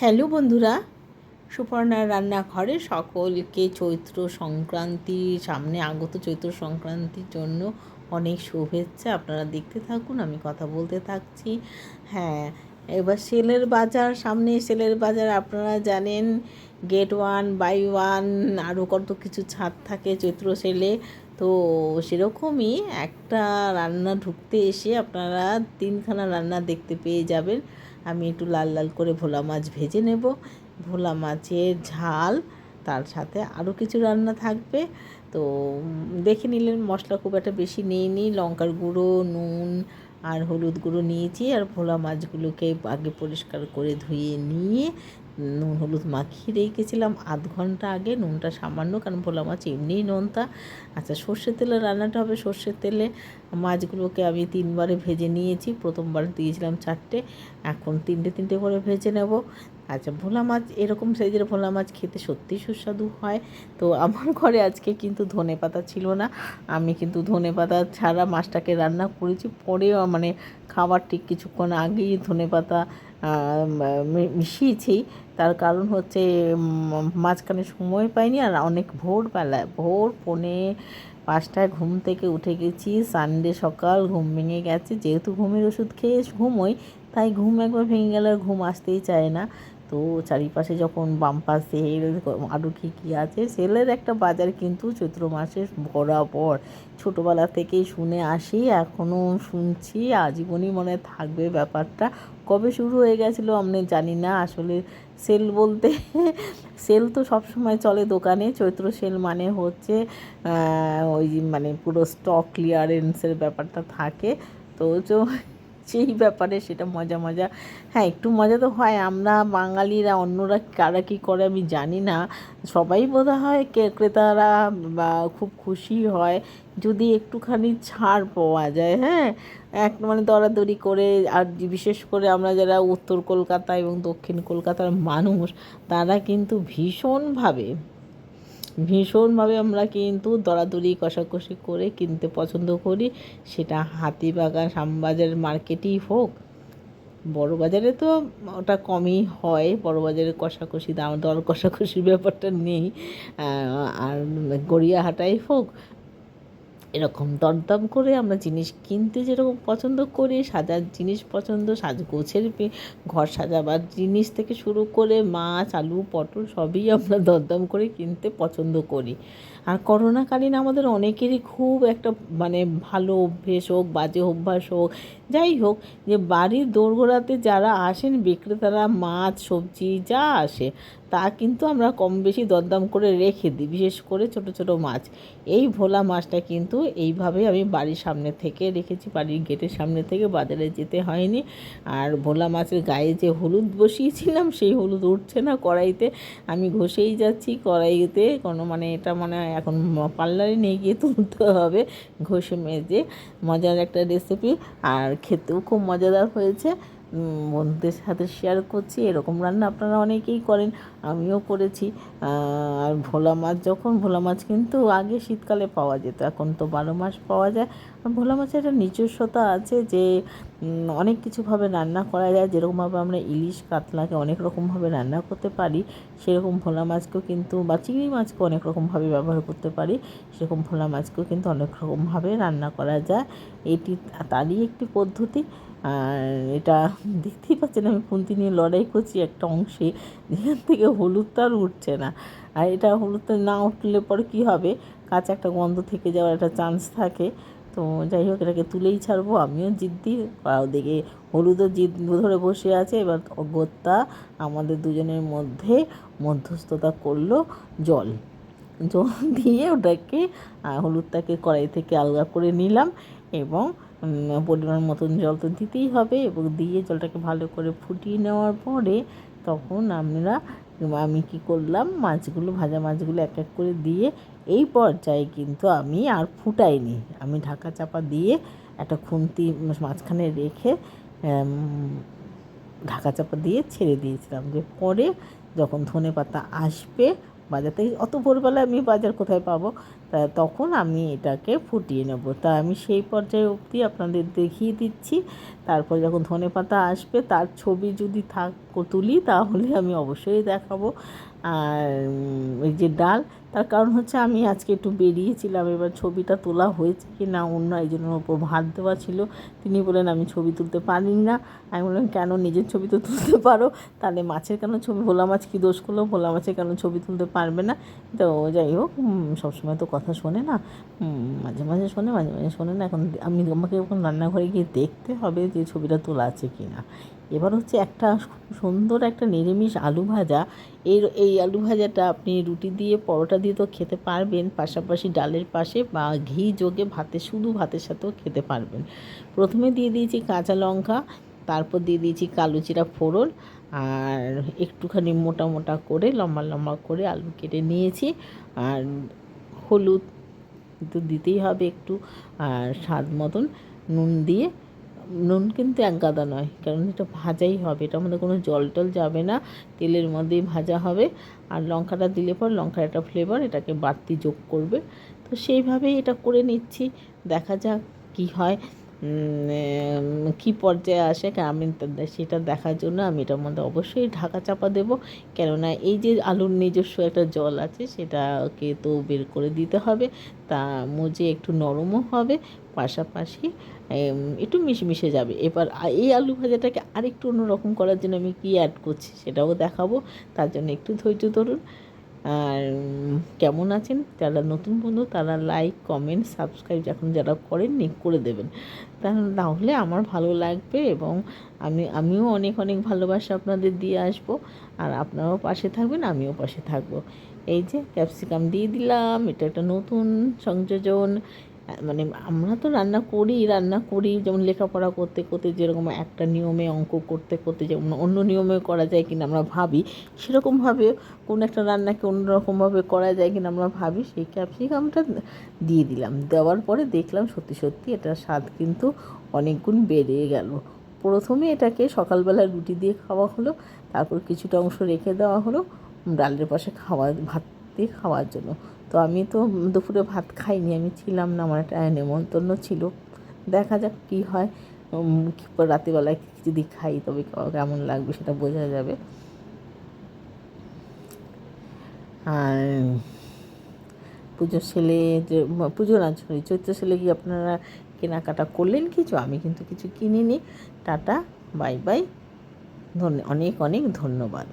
Hello বন্ধুরা, সুপর্ণার রান্নাঘরে সকলকে চৈত্র সংক্রান্তি সামনে আগত চৈত্র সংক্রান্তির জন্য অনেক শুভেচ্ছা। আপনারা দেখতে থাকুন, আমি কথা বলতে থাকছি। হ্যাঁ, এবার সেলের বাজার, সামনে সেলের বাজার আপনারা জানেন, গেট 1 বাই 1 আরও কত কিছু ছাড় থাকে চৈত্র সেলে। তো সেরকমই একটা রান্না ঢুকতে এসে আপনারা 3খানা রান্না দেখতে পেয়ে যাবেন। আমি একটু লাল লাল করে ভোলা মাছ ভেজে নেব, ভোলা মাছের ঝাল, তার সাথে আরও কিছু রান্না থাকবে। তো দেখে নিলেন, মশলা খুব একটা বেশি নিইনি, লঙ্কার গুঁড়ো, নুন আর হলুদ গুঁড়ো নিয়েছি। আর ভোলা মাছগুলোকে আগে পরিষ্কার করে ধুয়ে নিয়ে নুন হলুদ মাখিয়ে রেখেছিলাম আধ ঘন্টা আগে, নুনটা সামান্য, কারণ ভোলা মাছ এমনিই নোনতা। আচ্ছা, সর্ষের তেলে রান্নাটা হবে। সর্ষের তেলে মাছগুলোকে আমি 3বারে ভেজে নিয়েছি। প্রথমবার দিয়েছিলাম 4টে, এখন 3টে করে ভেজে নেব। আচ্ছা, ভোলা মাছ, এরকম সাইজের ভোলা মাছ খেতে সত্যিই সুস্বাদু হয়। তো আমার ঘরে আজকে কিন্তু ধনেপাতা ছিল না, আমি কিন্তু ধনেপাতা ছাড়া মাছটাকে রান্না করেছি। পরেও মানে খাবার ঠিক কিছুক্ষণ আগেই ধনেপাতা মিশিয়েছি। তার কারণ হচ্ছে মাঝখানে সময় পাইনি, আর অনেক ভোরবেলা, ভোর 4:45টায় ঘুম থেকে উঠে গেছি। সানডে সকাল, ঘুম ভেঙে গেছে। যেহেতু ঘুমের ওষুধ খেয়ে ঘুমোই, তাই ঘুম একবার ভেঙে গেলে আর ঘুম আসতেই চায় না। তো চারিপাশে যখন বাম্পার সেল, আরও কী আছে, সেলের একটা বাজার কিন্তু চৈত্র মাসে বরাবর ছোটোবেলা থেকেই শুনে আসি, এখনও শুনছি, আজীবনই মনে থাকবে ব্যাপারটা। কবে শুরু হয়ে গেছিলো আমি জানি না আসলে। সেল বলতে সেল তো সবসময় চলে দোকানে। চৈত্র সেল মানে হচ্ছে ওই মানে পুরো স্টক ক্লিয়ারেন্সের ব্যাপারটা থাকে। তো সেই ব্যাপারে সেটা মজা। হ্যাঁ, একটু মজা তো হয়। আমরা বাঙালিরা, অন্যরা কারা কী করে আমি জানি না, সবাই বোধহয় ক্রেতারা বা খুব খুশি হয় যদি একটুখানি ছাড় পাওয়া যায়। হ্যাঁ, মানে দরাদরি করে। আর বিশেষ করে আমরা যারা উত্তর কলকাতা এবং দক্ষিণ কলকাতার মানুষ, তারা কিন্তু ভীষণভাবে আমরা কিন্তু দরাদরি কষাকষি করে কিনতে পছন্দ করি। সেটা হাতিবাগান, শ্যামবাজার মার্কেটেই হোক, বড় বাজারে তো ওটা কমই হয়। বড় বাজারে কষাকষি, দাম দর কষাকষির ব্যাপারটা নেই। আর গড়িয়াহাটাই হোক, এরকম দরদাম করে আমরা জিনিস কিনতে যেরকম পছন্দ করি, সাজার জিনিস পছন্দ, সাজগোছের ঘর সাজাবার জিনিস থেকে শুরু করে মাছ, আলু, পটল সবই আমরা দরদাম করে কিনতে পছন্দ করি। আর করোনাকালীন আমাদের অনেকেরই খুব একটা মানে ভালো অভ্যেস হোক, বাজে অভ্যাস হোক, যাই হোক, যে বাড়ির দোরগোড়াতে যারা আসেন বিক্রেতারা, মাছ সবজি যা আসে তা কিন্তু আমরা কম বেশি দরদাম করে রেখে দিই, বিশেষ করে ছোট মাছ। এই ভোলা মাছটা কিন্তু এইভাবে আমি বাড়ির সামনে থেকে রেখেছি, বাড়ির গেটের সামনে থেকে, বাজারে যেতে হয়নি। আর ভোলা মাছের গায়ে যে হলুদ বসিয়েছিলাম, সেই হলুদ উঠছে না কড়াইতে, আমি ঘষেই যাচ্ছি কড়াইতে, কোনো মানে এটা মানে এখন পার্লারে নিয়ে গিয়ে তুলতে হবে, ঘষে মেজে। মজার একটা রেসিপি, আর খেতেও খুব মজাদার হয়েছে। বন্ধুদের সাথে শেয়ার করছি। এরকম রান্না আপনারা অনেকেই করেন, আমিও করেছি। আর ভোলা মাছ কিন্তু আগে শীতকালে পাওয়া যেত, এখন তো 12 মাস পাওয়া যায়। আর ভোলা মাছের একটা নিজস্বতা আছে যে অনেক কিছুভাবে রান্না করা যায়। যেরকমভাবে আমরা ইলিশ কাতলাকে অনেক রকমভাবে রান্না করতে পারি, সেরকম ভোলা মাছকেও কিন্তু, বা চিংড়ি মাছকেও অনেক রকমভাবে ব্যবহার করতে পারি, সেরকম ভোলা মাছকেও কিন্তু অনেক রকমভাবে রান্না করা যায়। এটি তারই একটি পদ্ধতি। আর এটা দেখতেই পাচ্ছেন, আমি খুন্তি নিয়ে লড়াই করছি একটা অংশে, যেখান থেকে হলুদটা আর উঠছে না। আর এটা হলুদটা না উঠলে পরে কী হবে, কাঁচা একটা গন্ধ থেকে যাওয়ার একটা চান্স থাকে। তো যাই হোক, এটাকে তুলেই ছাড়বো। আমিও জিদ্দি, ওদিকে হলুদও জিদ ধরে বসে আছে। এবার অগত্যা আমাদের দুজনের মধ্যে মধ্যস্থতা করলো জল জল দিয়ে ওটাকে, হলুদটাকে কড়াই থেকে আলগা করে নিলাম, এবং পরিমাণ মতন জল তো দিতেই হবে, এবং দিয়ে জলটাকে ভালো করে ফুটিয়ে নেওয়ার পরে তখন আমি কী করলাম, ভাজা মাছগুলো এক এক করে দিয়ে, এই পর্যায়ে কিন্তু আমি আর ফুটাইনি, আমি ঢাকা চাপা দিয়ে একটা খুন্তি মাঝখানে রেখে ঢাকা চাপা দিয়ে ছেড়ে দিয়েছিলাম, যে পরে যখন ধনেপাতা আসবে বাজার থেকে, অত ভোরবেলা আমি বাজার কোথায় পাবো, তা তখন আমি এটাকে ফুটিয়ে নেব। তা আমি সেই পর্যায়ে অবধি আপনাদের দেখিয়ে দিচ্ছি। তারপর যখন ধনেপাতা আসবে তার ছবি যদি তুলি তাহলে আমি অবশ্যই দেখাবো। আর এই যে ডাল, তার কারণ হচ্ছে আমি আজকে একটু বেরিয়েছিলাম, এবার ছবিটা তোলা হয়েছে কি না অন্য একজনের ওপর ভাত দেওয়া ছিল, তিনি বলেন আমি ছবি তুলতে পারি না। আমি বললাম কেন, নিজের ছবি তো তুলতে পারো, তাহলে মাছের কেন ছবি, ভোলা মাছ কী দোষ করলো, ভোলা মাছের কেন ছবি তুলতে পারবে না। তো যাই হোক, সবসময় তো কথা শোনে না, মাঝে মাঝে শোনে, মাঝে মাঝে শোনে না। এখন আমাকে এখন রান্নাঘরে গিয়ে দেখতে হবে যে ছবিটা তোলা আছে কি না। এবার হচ্ছে একটা সুন্দর একটা নিরামিষ আলু ভাজা। এই আলু ভাজাটা আপনি রুটি দিয়ে, পরোটা দিয়ে তো খেতে পারবেন, পাশাপাশি ডালের পাশে বা ঘি যোগে শুধু ভাতের সাথেও খেতে পারবেন। প্রথমে দিয়ে দিয়েছি কাঁচা লঙ্কা, তারপর দিয়ে দিয়েছি কালো জিরা ফোড়ন, আর একটুখানি মোটা মোটা করে লম্বা লম্বা করে আলু কেটে নিয়েছি। আর হলুদ তো দিতেই হবে একটু, আর স্বাদ মতন নুন দিয়ে, নুন কিন্তু এক গাদা নয়, কারণ এটা ভাজাই হবে, এটার মধ্যে কোনো জল টল যাবে না, তেলের মধ্যেই ভাজা হবে। আর লঙ্কাটা দিলে পর লঙ্কার একটা ফ্লেভার এটাকে বাড়তি যোগ করবে। তো সেইভাবেই এটা করে নিচ্ছি, দেখা যাক কী হয়, কী পর্যায়ে আসে। আমি সেটা দেখার জন্য আমি এটার মধ্যে অবশ্যই ঢাকা চাপা দেবো, কেননা এই যে আলুর নিজস্ব একটা জল আছে সেটাকে তো বের করে দিতে হবে, তা মজে একটু নরমও হবে, পাশাপাশি একটু মিশে যাবে। এবার এই আলু ভাজাটাকে আরেকটু অন্যরকম করার জন্য আমি কী অ্যাড করছি সেটাও দেখাবো, তার জন্য একটু ধৈর্য ধরুন। আর কেমন আছেন, যারা নতুন বন্ধু তারা লাইক কমেন্ট সাবস্ক্রাইব এখন যারা করেননি করে দেবেন, তাহলে আমার ভালো লাগবে, এবং আমিও অনেক অনেক ভালোবাসা আপনাদের দিয়ে আসবো, আর আপনারাও পাশে থাকবেন, আমিও পাশে থাকবো। এই যে ক্যাপসিকাম দিয়ে দিলাম, এটা একটা নতুন সংযোজন। মানে আমরা তো রান্না করি যেমন লেখাপড়া করতে করতে, যেরকম একটা নিয়মে অঙ্ক করতে করতে যেমন অন্য নিয়মে করা যায় কিনা আমরা ভাবি, সেরকমভাবে কোনো একটা রান্নাকে অন্যরকমভাবে করা যায় কিনা আমরা ভাবি। সেই ক্যাপসিকামটা দিয়ে দিলাম, দেওয়ার পরে দেখলাম সত্যি সত্যি এটার স্বাদ কিন্তু অনেক গুণ বেড়ে গেল। প্রথমে এটাকে সকালবেলা রুটি দিয়ে খাওয়া হলো, তারপর কিছুটা অংশ রেখে দেওয়া হলো ডালের পাশে ভাত দিয়ে খাওয়ার জন্য। তো আমি তো দুপুরে ভাত খাইনি, আমি ছিলাম না, আমার একটা নেমন্তন্ন ছিল, দেখা যাক কী হয়। রাত্রিবেলায় যদি খাই তবে কেমন লাগবে সেটা বোঝা যাবে। আর পুজোর সেলে যে পুজো না সরি চৈত্র সেলে কি আপনারা কেনাকাটা করলেন কিছু? আমি কিন্তু কিছু কিনিনি। টাটা, বাই বাই, অনেক অনেক ধন্যবাদ।